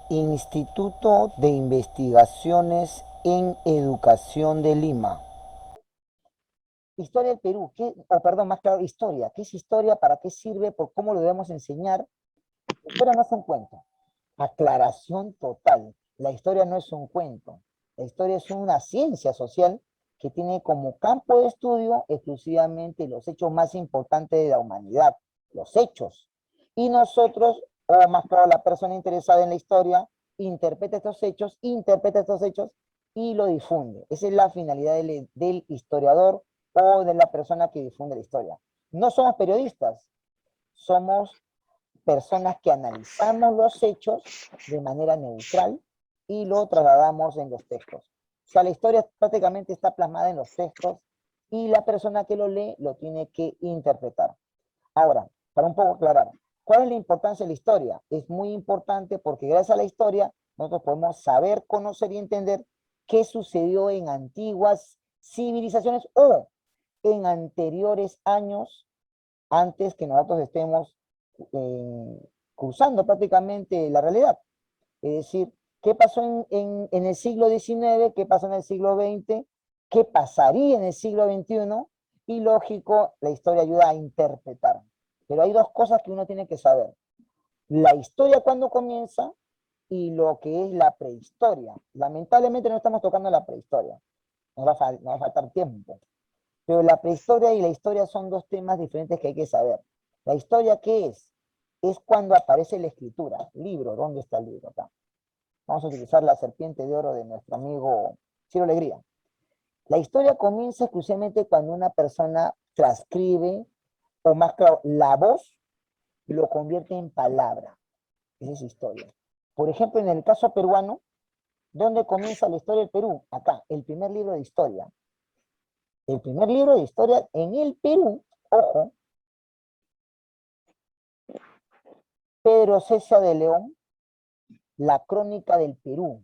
Instituto de Investigaciones en Educación de Lima. Historia del Perú, perdón, más claro, historia. ¿Qué es historia? ¿Para qué sirve? ¿Por cómo lo debemos enseñar? La historia no es un cuento. Aclaración total. La historia no es un cuento. La historia es una ciencia social que tiene como campo de estudio exclusivamente los hechos más importantes de la humanidad, los hechos. Y nosotros, o más claro, la persona interesada en la historia, interpreta estos hechos y lo difunde. Esa es la finalidad del historiador o de la persona que difunde la historia. No somos periodistas, somos personas que analizamos los hechos de manera neutral y lo trasladamos en los textos. O sea, la historia prácticamente está plasmada en los textos y la persona que lo lee lo tiene que interpretar. Ahora, para un poco aclarar, ¿cuál es la importancia de la historia? Es muy importante porque gracias a la historia nosotros podemos saber, conocer y entender qué sucedió en antiguas civilizaciones o en anteriores años antes que nosotros estemos cruzando prácticamente la realidad. Es decir, ¿qué pasó en el siglo XIX? ¿Qué pasó en el siglo XX? ¿Qué pasaría en el siglo XXI? Y lógico, la historia ayuda a interpretar. Pero hay dos cosas que uno tiene que saber. La historia cuando comienza y lo que es la prehistoria. Lamentablemente no estamos tocando la prehistoria. Nos va a faltar tiempo. Pero la prehistoria y la historia son dos temas diferentes que hay que saber. ¿La historia qué es? Es cuando aparece la escritura. Libro, ¿dónde está el libro? Acá. Vamos a utilizar la serpiente de oro de nuestro amigo Ciro Alegría. La historia comienza exclusivamente cuando una persona transcribe, o más claro, la voz lo convierte en palabra. Esa es historia. Por ejemplo, en el caso peruano, ¿dónde comienza la historia del Perú? Acá, el primer libro de historia. El primer libro de historia en el Perú, ojo, Pedro César de León, la crónica del Perú.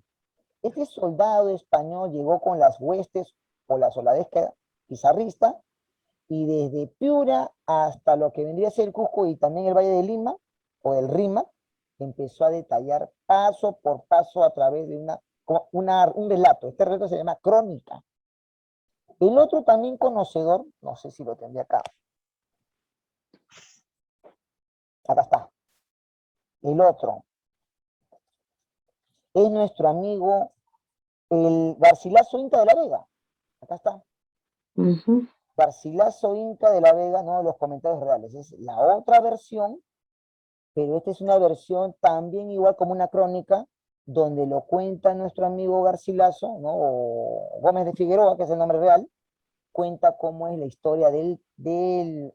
Este soldado español llegó con las huestes o la soldadesca pizarrista y desde Piura hasta lo que vendría a ser el Cusco y también el Valle de Lima o el Rima, empezó a detallar paso por paso a través de un relato. Este relato se llama crónica. El otro también conocedor, no sé si lo tendría acá. Acá está. El otro es nuestro amigo el Garcilaso Inca de la Vega. Acá está. Ujú. Garcilaso Inca de la Vega, no de los comentarios reales, es la otra versión, pero esta es una versión también igual como una crónica, donde lo cuenta nuestro amigo Garcilaso, ¿no? O Gómez de Figueroa, que es el nombre real, cuenta cómo es la historia de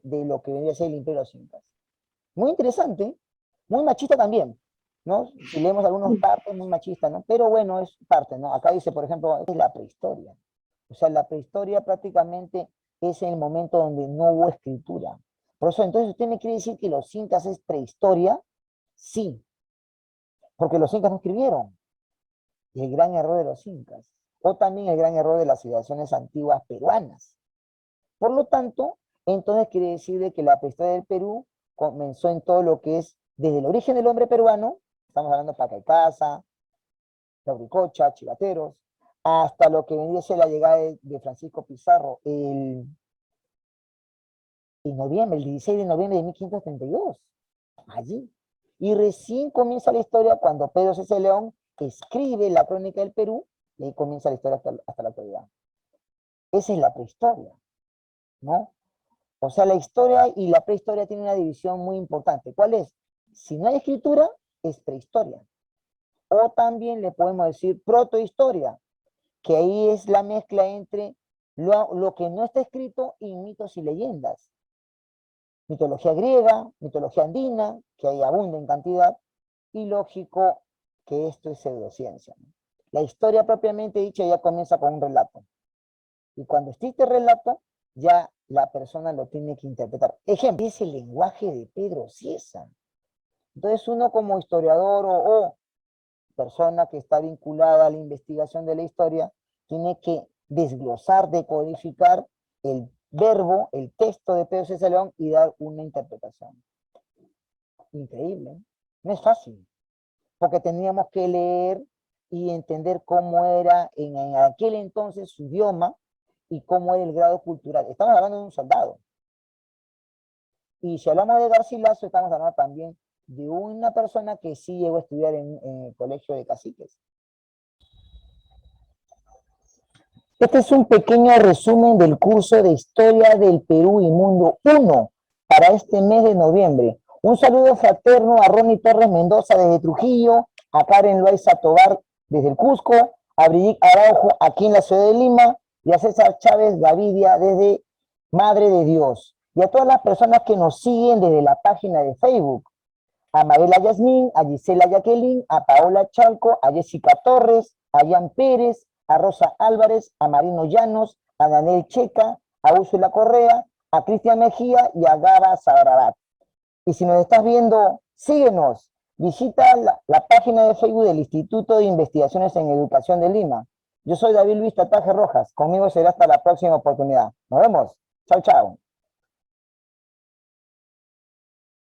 lo que vendría a ser el Imperio de los Incas. Muy interesante, muy machista también, ¿no? Si leemos algunas partes, muy machista, ¿no? Pero bueno, es parte, ¿no? Acá dice, por ejemplo, es la prehistoria. O sea, la prehistoria prácticamente es el momento donde no hubo escritura. Por eso, entonces, ¿usted me quiere decir que los incas es prehistoria? Sí, porque los incas no escribieron. Y el gran error de los incas. O también el gran error de las civilizaciones antiguas peruanas. Por lo tanto, entonces quiere decir de que la prehistoria del Perú comenzó en todo lo que es desde el origen del hombre peruano, estamos hablando de Pacaycasa, Lauricocha, Chivateros, hasta lo que vendría a ser la llegada de Francisco Pizarro el 16 de noviembre de 1532, allí. Y recién comienza la historia cuando Pedro C. León escribe la crónica del Perú, y ahí comienza la historia hasta la actualidad. Esa es la prehistoria, ¿no? O sea, la historia y la prehistoria tienen una división muy importante. ¿Cuál es? Si no hay escritura, es prehistoria. O también le podemos decir protohistoria, que ahí es la mezcla entre lo que no está escrito y mitos y leyendas. Mitología griega, mitología andina, que ahí abunda en cantidad, y lógico que esto es pseudociencia. La historia propiamente dicha ya comienza con un relato. Y cuando existe relato, ya la persona lo tiene que interpretar. Ejemplo, es el lenguaje de Pedro Cieza. Entonces uno como historiador o persona que está vinculada a la investigación de la historia, tiene que desglosar, decodificar el verbo, el texto de Pedro César León y dar una interpretación. Increíble, ¿eh? No es fácil. porque teníamos que leer y entender cómo era en aquel entonces su idioma y cómo era el grado cultural. Estamos hablando de un soldado. Y si hablamos de Garcilaso, estamos hablando también de una persona que sí llegó a estudiar en el colegio de caciques. Este es un pequeño resumen del curso de Historia del Perú y Mundo 1 para este mes de noviembre. Un saludo fraterno a Ronnie Torres Mendoza desde Trujillo, a Karen Loaiza Tobar desde el Cusco, a Brigitte Araujo aquí en la ciudad de Lima y a César Chávez Gavidia desde Madre de Dios. Y a todas las personas que nos siguen desde la página de Facebook. A Marela Yasmín, a Gisela Jacqueline, a Paola Chalco, a Jessica Torres, a Jan Pérez, a Rosa Álvarez, a Marino Llanos, a Daniel Checa, a Úrsula Correa, a Cristian Mejía y a Gaba Sabrabat. Y si nos estás viendo, síguenos. Visita la página de Facebook del Instituto de Investigaciones en Educación de Lima. Yo soy David Luis Tataje Rojas. Conmigo será hasta la próxima oportunidad. Nos vemos. Chao, chao.